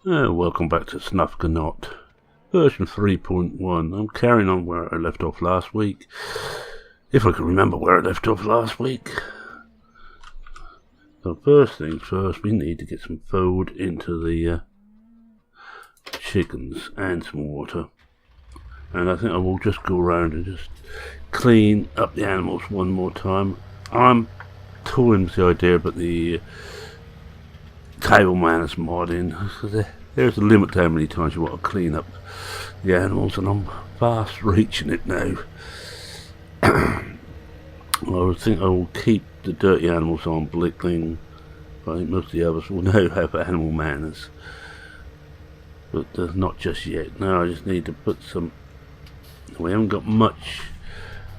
Welcome back to Sosnovka NOT, version 3.1. I'm carrying on where I left off last week, if I can remember where I left off last week. So first things first, we need to get some food into the chickens and some water. And I think I will just go around and just clean up the animals one more time. I'm toying with the idea about the table manners modding. There's a limit to how many times you want to clean up the animals, and I'm fast reaching it now. I think I will keep the dirty animals on Blickling. I think most of the others will now have animal manners, but not just yet. No, I just need to put some. We haven't got much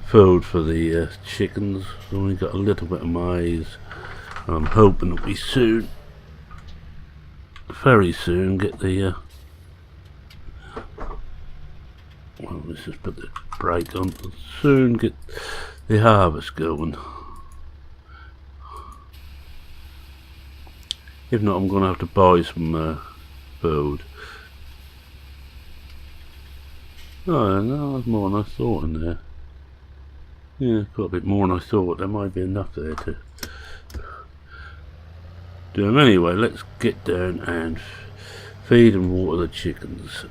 food for the chickens. We've only got a little bit of maize. I'm hoping that we soon, very soon, get the well, let's just put the brake on. Soon get the harvest going. If not, I'm going to have to buy some food. Oh no, there's more than I thought in there. Yeah, got a bit more than I thought. There might be enough there to do them. Anyway, let's get down and feed and water the chickens.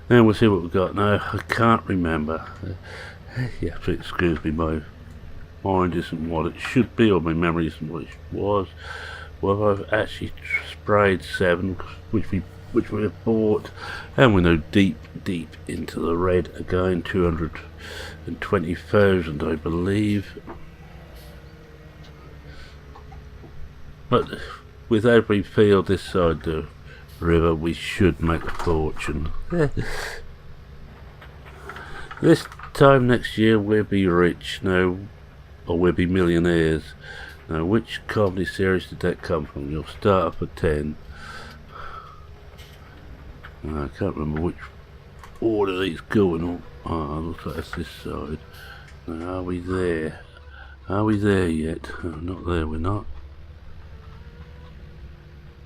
Then we'll see what we've got. Now, I can't remember. You have to excuse me, my mind isn't what it should be, or my memory isn't what it was. Well, I've actually sprayed 7, which we have bought, and we're now deep into the red again. 220,000, I believe. But with every field this side the river, we should make a fortune. This time next year we'll be rich now, or we'll be millionaires. Now, which comedy series did that come from? You'll start off at 10. I can't remember which order these go in. Oh, looks like it's this side. Now, are we there? Are we there yet? Oh, not there, we're not.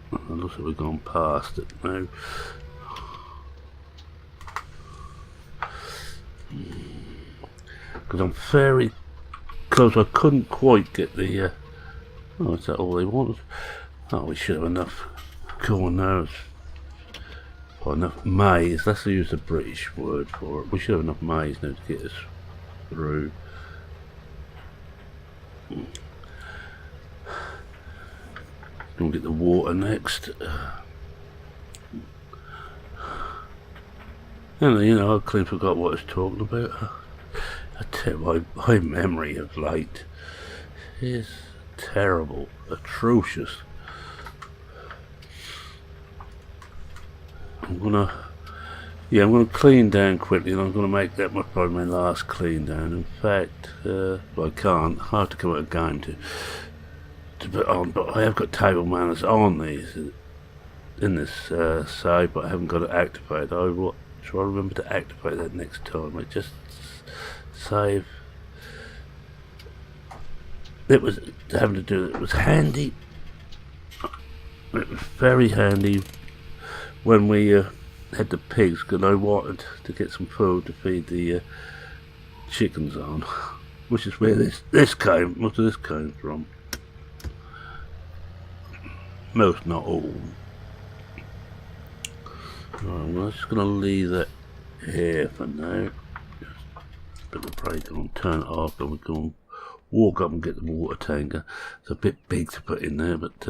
It looks like we've gone past it now. Because I'm very close. I couldn't quite get the oh, is that all they wanted? Oh, we should have enough corn now. Or enough maize. Let's use the British word for it. We should have enough maize now to get us through. We'll get the water next. And you know, I clearly forgot what I was talking about. I tell you, my memory of late is terrible, atrocious. I'm gonna clean down quickly, and I'm gonna make that probably my last clean down. In fact, well, I can't. I have to come out again to put on, but I have got table manners on these in this save, but I haven't got it activated. I will try to remember to activate that next time. It just save. It was having to do. It was handy. It was very handy when we had the pigs, because I wanted to get some food to feed the chickens on, which is where this came. Most of this came from. Most, not all. Right, well, I'm just going to leave that here for now. Just put the brake on, turn it off, and we're going to walk up and get the water tanker. It's a bit big to put in there, but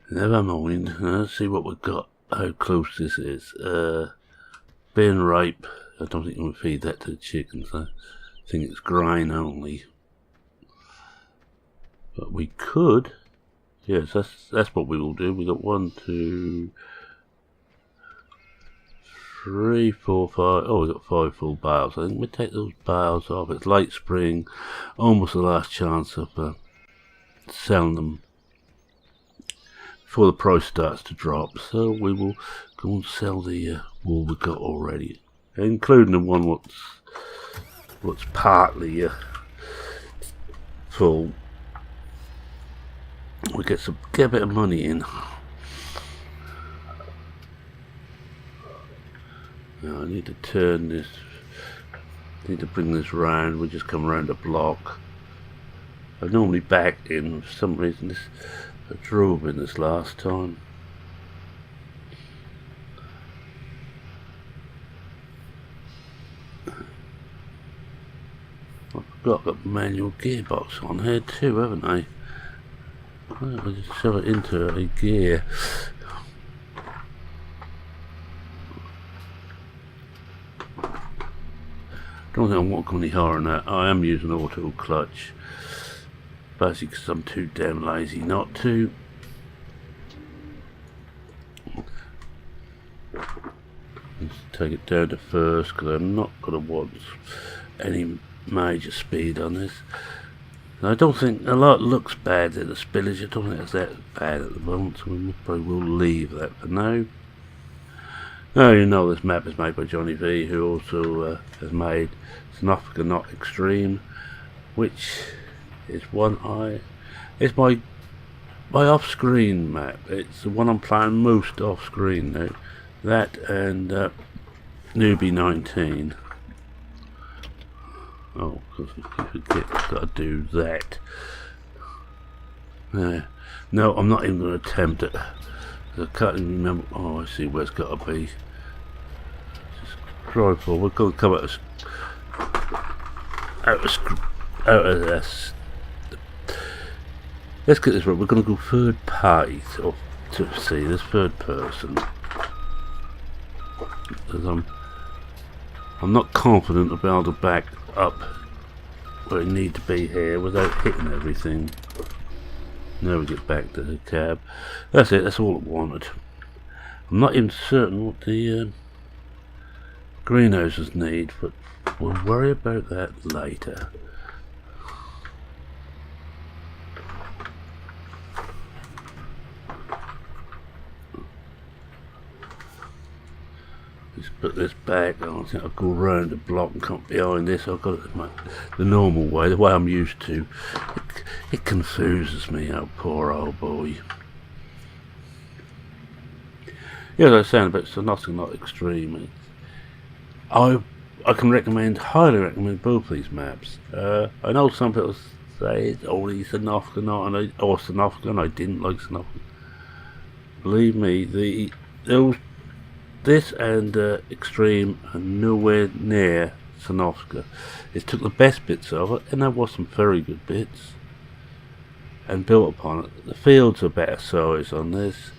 never mind. Let's see what we've got. How close this is. Being ripe. I don't think we'll feed that to the chickens. I think it's grain only. But we could. Yes, that's what we will do. We got 1, 2, 3, 4, 5. Oh, we got 5 full bales. I think we take those bales off. It's late spring, almost the last chance of selling them before the price starts to drop. So we will go and sell the wool we got already, including the one what's partly full. we get a bit of money in. Now I need to turn this. Need to bring this round. We just come around the block. I normally back in. For some reason, I drove in this last time. I forgot the manual gearbox on here too, haven't I? I just shove it into a gear. Don't think I want to go any higher than that. I am using auto clutch, basically because I'm too damn lazy not to. Let's take it down to first because I'm not going to want any major speed on this. I don't think a lot looks bad at the spillage. I don't think it's that bad at the moment, so we probably will leave that for now. Now you know this map is made by Johnny Vee, who also has made Sosnovka NOT Extreme, which is it's my off-screen map. It's the one I'm playing most off-screen now. That and Newbie 19. Oh, because I forget, I've got to do that. No, I'm not even going to attempt it. I can't even remember. Oh, I see where it's got to be. Just drive forward. We're going to come out of this. Let's get this right. We're going to go third party to see this third person. Because I'm not confident I'll be able to back up where I need to be here without hitting everything. Now we get back to the cab. That's it, that's all I wanted. I'm not even certain what the greenhouses need, but we'll worry about that later. Let's put this back. I think I'll go round the block and come behind this. I've got it the normal way, the way I'm used to. It confuses me, oh poor old boy. Yeah, as I was saying about Sosnovka NOT Extreme, I can highly recommend both these maps. I know some people say it's only Sosnovka NOT or Sosnovka, and I didn't like Sosnovka. Believe me, this and Extreme are nowhere near Sosnovka. It took the best bits of it, and there was some very good bits, and built upon it. The fields are better size on this,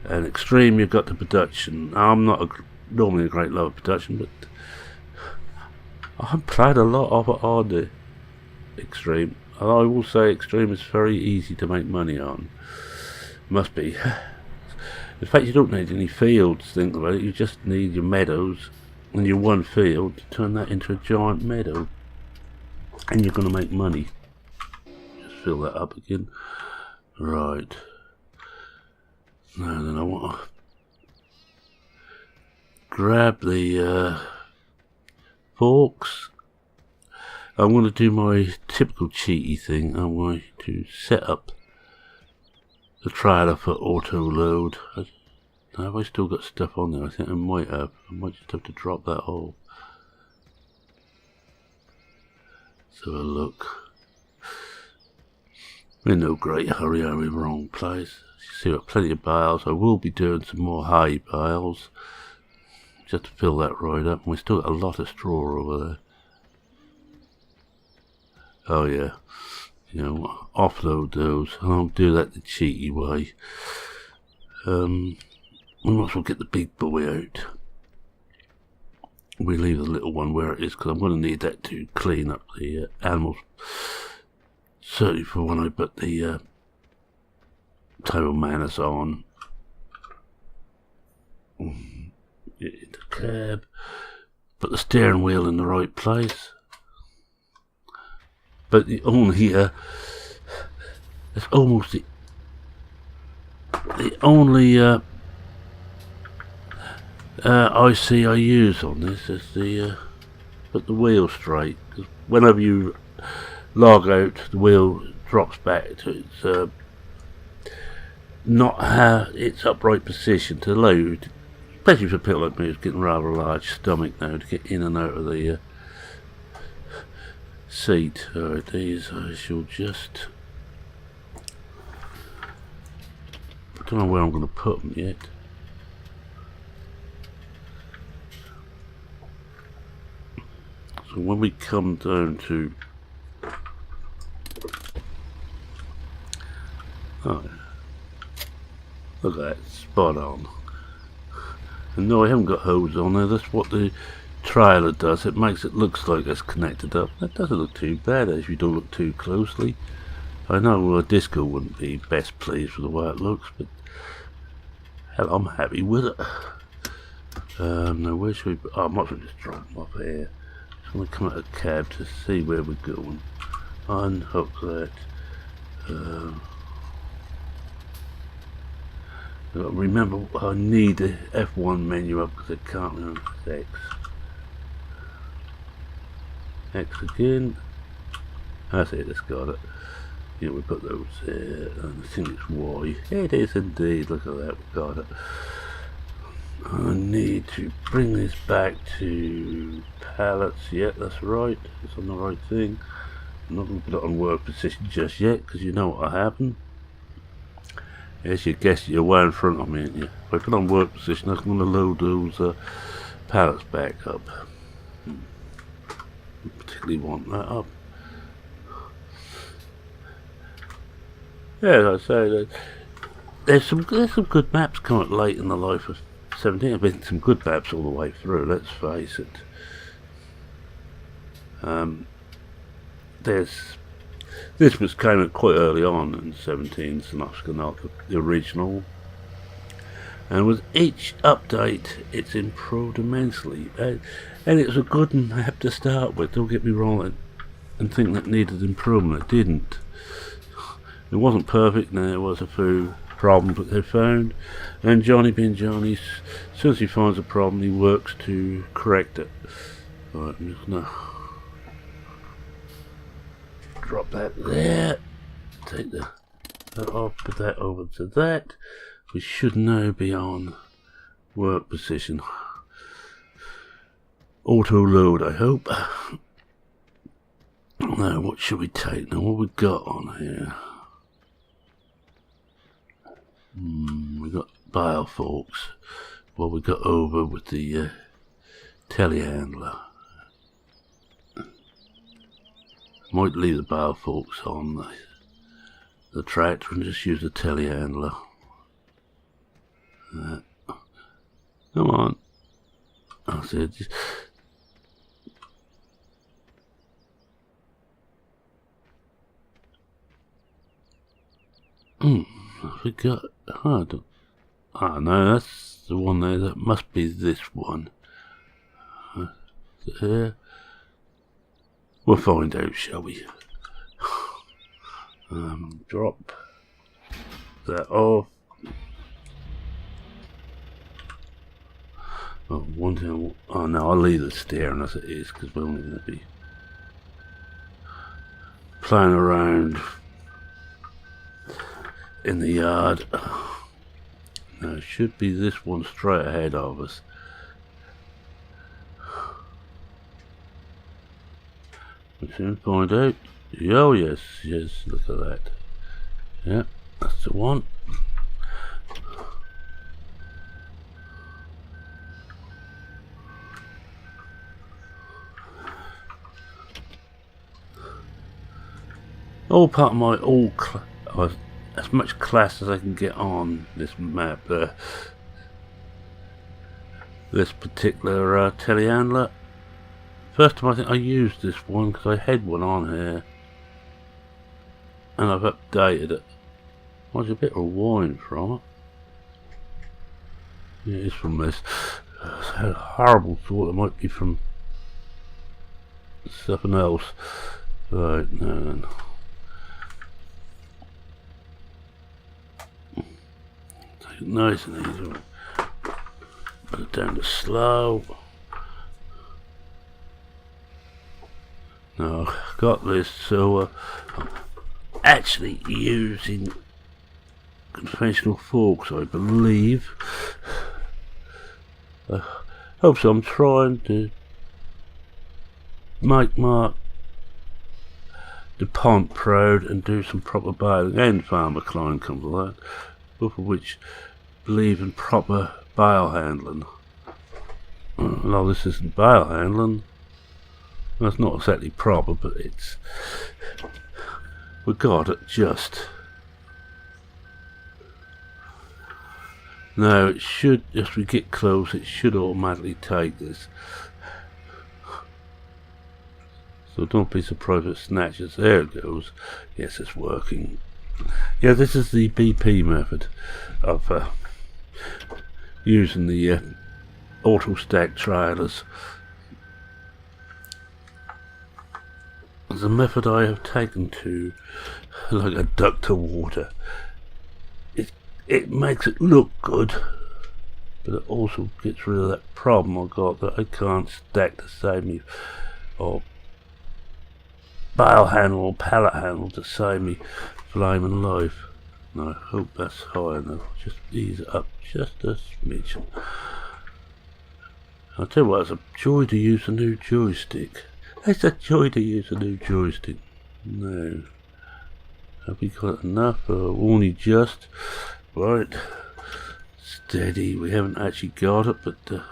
and Extreme you've got the production. I'm not normally a great lover of production, but I've played a lot of it on the Extreme. I will say Extreme is very easy to make money on. Must be. In fact, you don't need any fields, think about it. You just need your meadows and your one field to turn that into a giant meadow, and you're going to make money. Just fill that up again. Right. Now then, I want to grab the forks. I'm going to do my typical cheaty thing. I'm going to set up the trailer for auto load. Have I still got stuff on there? I think I might have. I might just have to drop that off. Let's have a look. I'm in no great hurry, I'm in the wrong place. You see, I've got plenty of bales. I will be doing some more hay bales just to fill that right up. And we still got a lot of straw over there. Oh yeah. You know, offload those. I'll do that the cheaty way. We might as well get the big boy out. We leave the little one where it is because I'm going to need that to clean up the animals. Certainly for when I put the table manners on. Get into the cab. Put the steering wheel in the right place. But the only it's almost the only IC I use on this is the put the wheel straight. Because whenever you log out, the wheel drops back to its not its upright position to allow you, especially for people like me who's getting rather a large stomach now, to get in and out of the seat. Alright, these I shall just... I don't know where I'm going to put them yet. So when we come down to... Oh, look at that, spot on. And no, I haven't got hose on there. That's what the trailer does. It makes it look like it's connected up. That doesn't look too bad if you don't look too closely. I know Disco wouldn't be best pleased with the way it looks, but hell, I'm happy with it. Now where should we... Oh, I might as well just drop them off here. I'm going to come out of the cab to see where we're going. Unhook that. Remember, I need the F1 menu up because I can't remember X. X again. That's it, it's got it. Yeah, we put those there, and I think it's Y. It is indeed, look at that, we got it. I need to bring this back to pallets. Yeah, that's right, it's on the right thing. I'm not going to put it on work position just yet because you know what will happen. Yes, you guessed you're way in front of me, aren't you? If I put on work position, I'm going to load those pallets back up. I particularly want that up. Yeah, as I say, there's some good maps coming late in the life of 17. There's been some good maps all the way through, let's face it. This was came out quite early on in 17, Sosnovka NOT, the original. And with each update, it's improved immensely. And it's a good map to start with, don't get me wrong, and think that needed improvement. It didn't. It wasn't perfect, and there was a few problems that they found. And Johnny being Johnny, as soon as he finds a problem, he works to correct it. Right, I'm just gonna drop that there, take that off, put that over to that. We should now be on work position. Auto load, I hope. Now what should we take now? What we got on here? We got bale forks. What we got over with the telehandler. Might leave the bale forks on the tractor and just use the telehandler. Come on. I said just... I forgot. Oh no, that's the one there. That must be this one. Is it here? We'll find out, shall we? Drop that off. Oh, one thing. Oh no, I'll leave it staring as it is because we're only going to be playing around in the yard. Now it should be this one straight ahead of us. We soon find out. Oh yes, yes, look at that. Yeah, that's the one. All part of my as much class as I can get on this map. This particular telehandler. First time I think I used this one because I had one on here and I've updated it. There's a bit of wine from it. Yeah, it's from this. I had a horrible thought it might be from something else. Right, no. Take it nice and easy. Put it down to slow. No, got this, so actually using conventional forks, I believe. Also, I'm trying to make my DuPont proud and do some proper baling, and Farmer Klein comes with that, both of which believe in proper bale handling. No, this isn't bale handling. That's not exactly proper, but it's, we got it just. Now it should, as we get close, it should automatically take this. So don't be surprised if it snatches. There it goes. Yes, it's working. Yeah, this is the BP method of using the auto stack trailers. It's a method I have taken to like a duck to water. It makes it look good, but it also gets rid of that problem I got that I can't stack to save me, or bale handle or pallet handle to save me flaming life. Now I hope that's high enough. Just ease it up just a smidgen. I'll tell you what, it's a joy to use a new joystick. It's a joy to use a new joystick. No. Have we got enough? Only just. Right. Steady. We haven't actually got it, but now,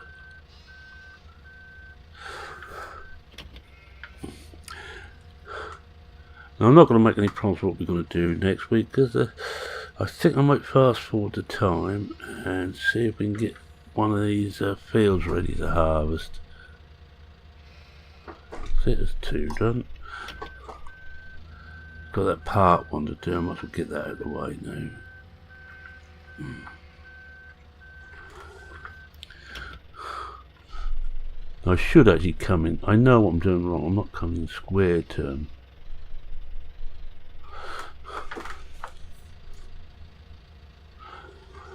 I'm not going to make any promises what we're going to do next week, because I think I might fast forward the time and see if we can get one of these fields ready to harvest. See, there's 2 done. Got that part 1 to do. I might as well get that out of the way now. I should actually come in. I know what I'm doing wrong. I'm not coming in square turn.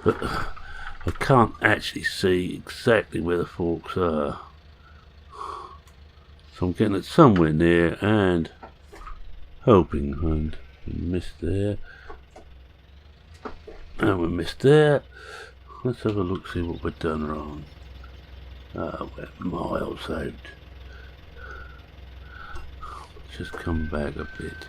But I can't actually see exactly where the forks are. So I'm getting it somewhere near and hoping. And we missed there. And we missed there. Let's have a look, see what we've done wrong. We're miles out. Just come back a bit.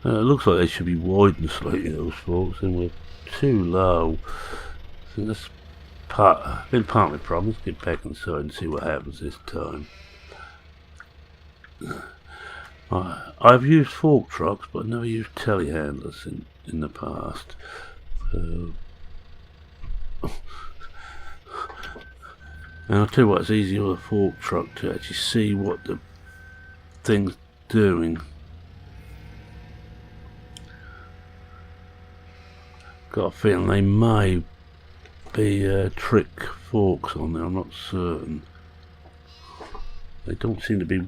It looks like they should be widened slightly, those forks, and we're too low. So that's been part of my problem. Let's get back inside and see what happens this time. I've used fork trucks, but I've never used telehandlers in the past. And I'll tell you what, it's easier with a fork truck to actually see what the thing's doing. Got a feeling they may be trick forks on there, I'm not certain. They don't seem to be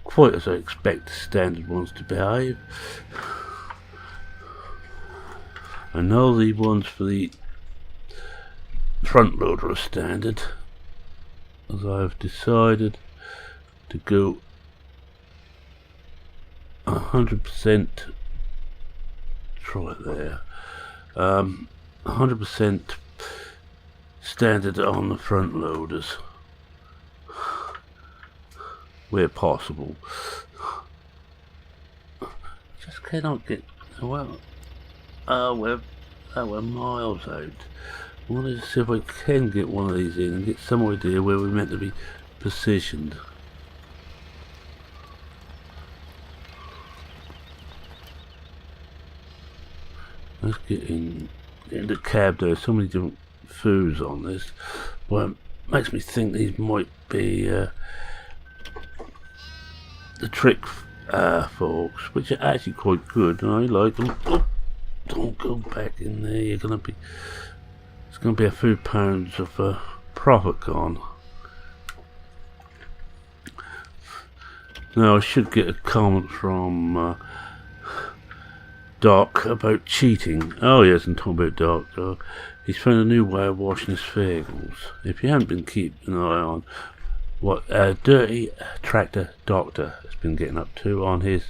quite as I expect the standard ones to behave. I know the ones for the front loader are standard, as I've decided to go 100%, try it there, 100% standard on the front loaders where possible. Just cannot get, well, we're miles out. I wanted to see if I can get one of these in and get some idea where we're meant to be positioned. Let's get in the cab. There are so many different foods on this, but it makes me think these might be the trick forks, which are actually quite good, and I like them. Oh, don't go back in there. It's going to be a few pounds of profit gone. Now I should get a comment from Doc about cheating. Oh yes, I'm talking about Doc. He's found a new way of washing his vehicles. If you haven't been keeping an eye on what Dirty Tractor Doctor has been getting up to on his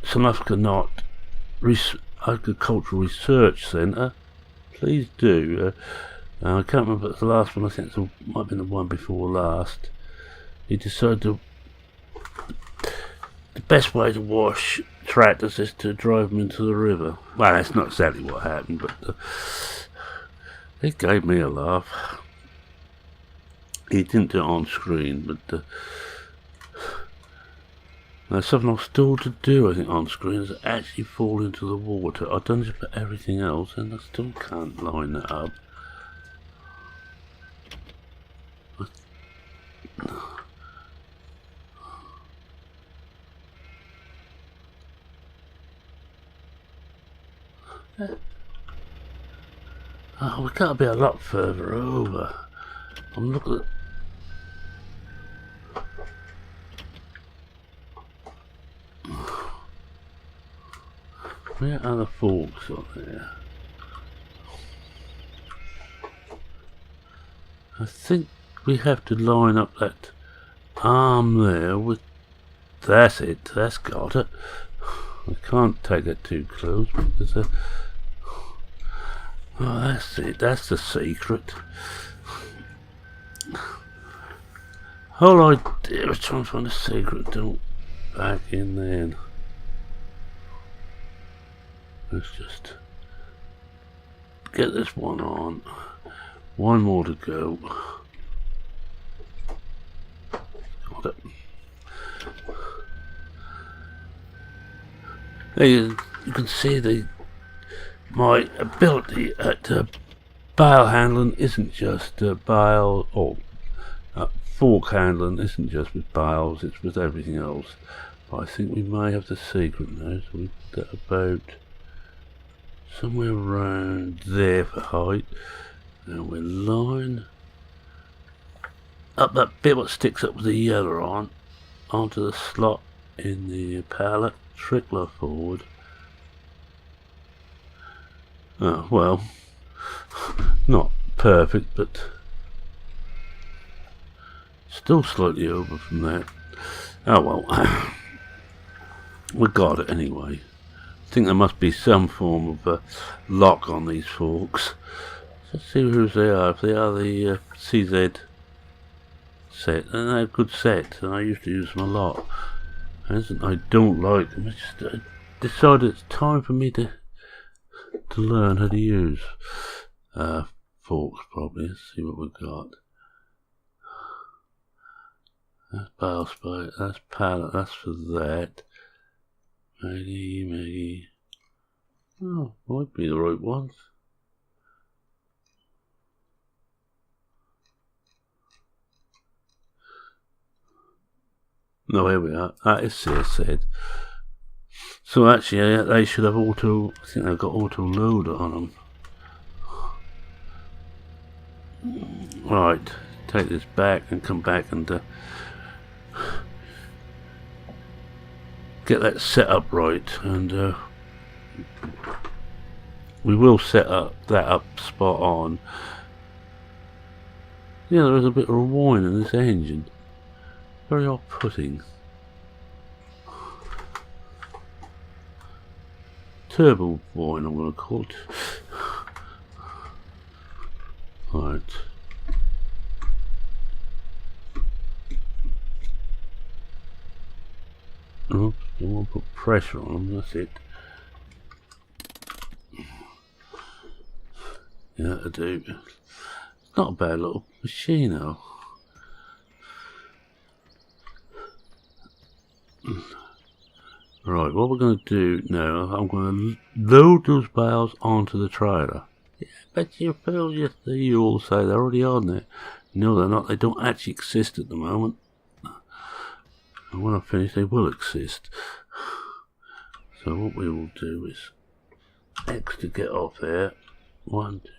Sosnovka NOT Agricultural Research Centre. Please do. I can't remember if it's the last one. I think it might have been the one before last. He decided to. The best way to wash tractors is to drive them into the river. Well, that's not exactly what happened, but it gave me a laugh. He didn't do it on screen, but there's something I've still to do, I think, on screen, is actually fall into the water. I've done just about everything else, and I still can't line that up. Oh, we've got to be a lot further over. I'm looking at... Where are the forks on there? I think we have to line up that arm there with... That's it, that's got it. I can't take it too close because... oh, that's it, that's the secret. Whole idea was trying to find a secret door back in there. Let's just get this one on. One more to go. Got it. There you can see my ability at bale handling isn't just bale, or fork handling isn't just with bales, it's with everything else. But I think we may have the secret now, so we've got about somewhere around there for height. And we'll line up that bit what sticks up with the yellow onto the slot in the pallet, trickle her forward. Oh, well, not perfect, but still slightly over from that. Oh well, we got it anyway. I think there must be some form of lock on these forks. Let's see whose they are. If they are the CZ set, and they're a good set, and I used to use them a lot. And I don't like them. I just decided it's time for me to learn how to use forks probably. Let's see what we've got. That's bale spike, that's pallet, that's for that. Maggie. Oh, might be the right ones. No, here we are. That is said. So actually, they should have auto. I think they've got auto load on them. Right, take this back and come back and get that set up right, and we will set that up spot on. Yeah, there is a bit of a whine in this engine. Very off-putting. Turbo whine, I'm going to call it. Right. Oh, I want to put pressure on them, that's it. Yeah, I do. It's not a bad little machine though. Right, what we're going to do now, I'm going to load those bales onto the trailer. Yeah, but you feel you all say they're already on there. No, they're not. They don't actually exist at the moment. And when I finish, they will exist. So what we will do is X to get off there. 1, 2,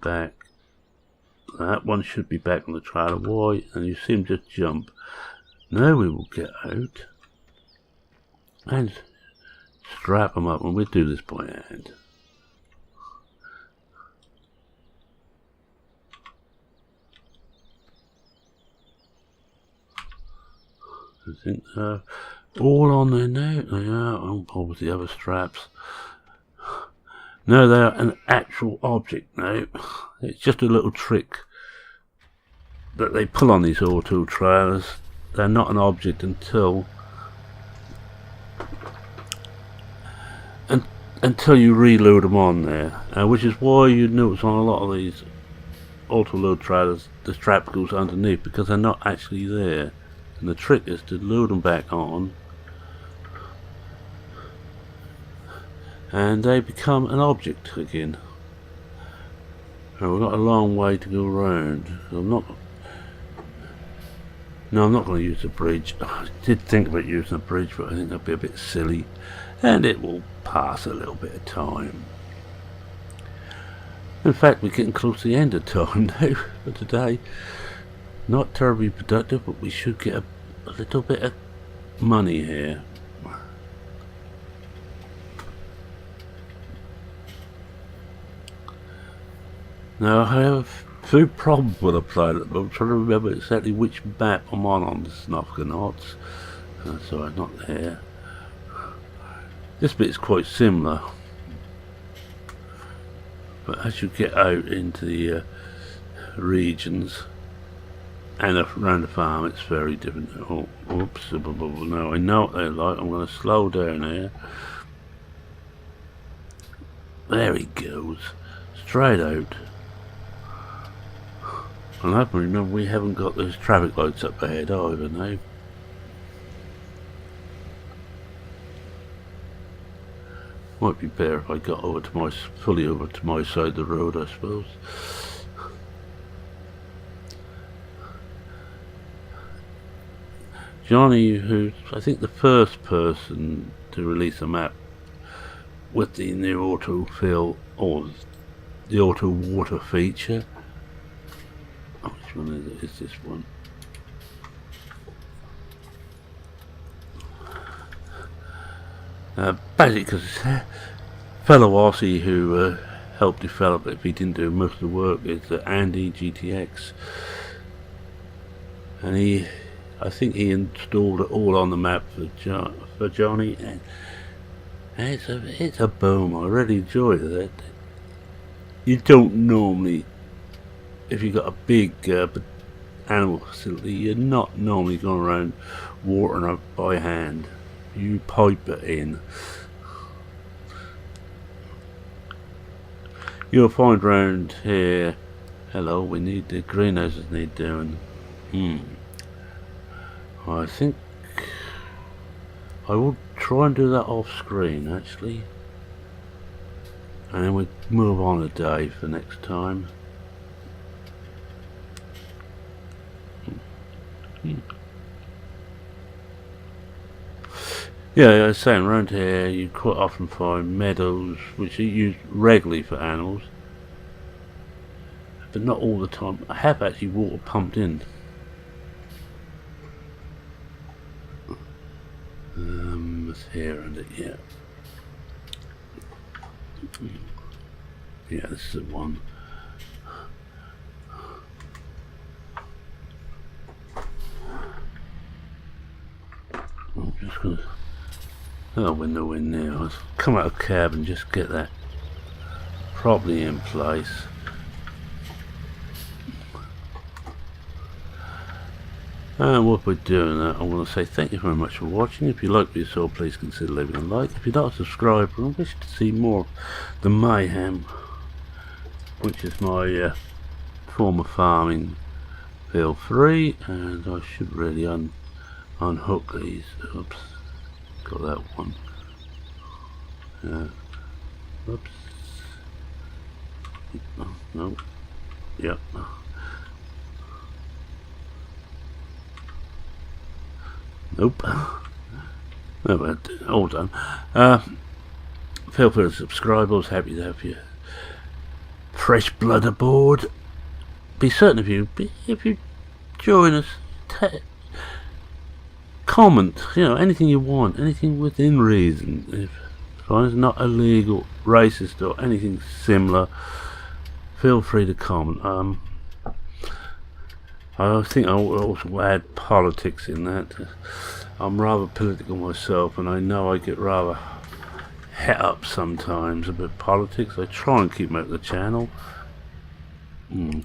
back. That one should be back on the trailer. Y, and you see him just jump. Now we will get out and strap them up, and we'll do this by hand. I think they're all on there now. They are. Oh, obviously the other straps. No, they are an actual object now. It's just a little trick that they pull on these auto trailers. They're not an object until you reload them on there, which is why you notice on a lot of these auto load trailers the strap goes underneath, because they're not actually there, and the trick is to load them back on and they become an object again. So we've got a long way to go around. I'm not going to use the bridge. I did think about using a bridge, but I think that'd be a bit silly, and it will pass a little bit of time. In fact, we're getting close to the end of time now for today. Not terribly productive, but we should get a little bit of money here. Now, I have a few problems with the planet. I'm trying to remember exactly which map I'm on the Sosnovka NOT. Sorry, not there. This bit is quite similar, but as you get out into the regions and around the farm, it's very different. Oh, oops, no, I know what they're like. I'm going to slow down here. There he goes, straight out. And I have to remember we haven't got those traffic lights up ahead either now. Might be better if I got over to fully over to my side of the road, I suppose. Johnny, who's I think the first person to release a map with the new auto fill or the auto water feature. Oh, which one is it? Is this one? Basically, because fellow Aussie who helped develop it, if he didn't do most of the work, is Andy GTX, and I think he installed it all on the map for Johnny, and it's a boom. I really enjoy that. You don't normally, if you've got a big animal facility, you're not normally going around watering it by hand. You pipe it in. You'll find round here, hello, we need the greenhouses need doing. I think I will try and do that off screen actually, and then we move on a day for next time. Yeah, I was saying, around here you quite often find meadows which are used regularly for animals, but not all the time. I have actually water pumped in. It's here and it, yeah. Yeah, this is the one. I'm just gonna. Oh, we're nowhere near. Let's come out of cab and just get that properly in place. And while we're doing that, I want to say thank you very much for watching. If you like what you saw, please consider leaving a like. If you're not a subscriber and wish to see more of the mayhem, which is my form of farming, feel free. And I should really unhook these. Oops. Got that one. Oops. Oh, no. Yep. Nope. No, but all done. Feel free to subscribe. I was happy to have you fresh blood aboard. Be certain if you join us, comment, anything you want, anything within reason. If it's not illegal, racist, or anything similar, feel free to comment. I think I'll also add politics in that. I'm rather political myself, and I know I get rather het up sometimes about politics. I try and keep them out of the channel.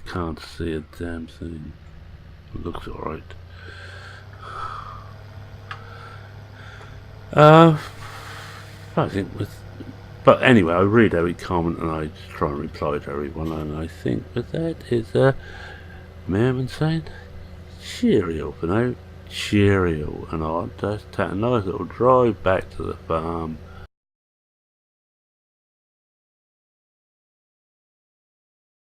Can't see a damn thing. It looks alright. I think but anyway, I read every comment and I try and reply to everyone, and I think with that is Merriman saying cheerio for now. Cheerio, and I'll just take a nice little drive back to the farm.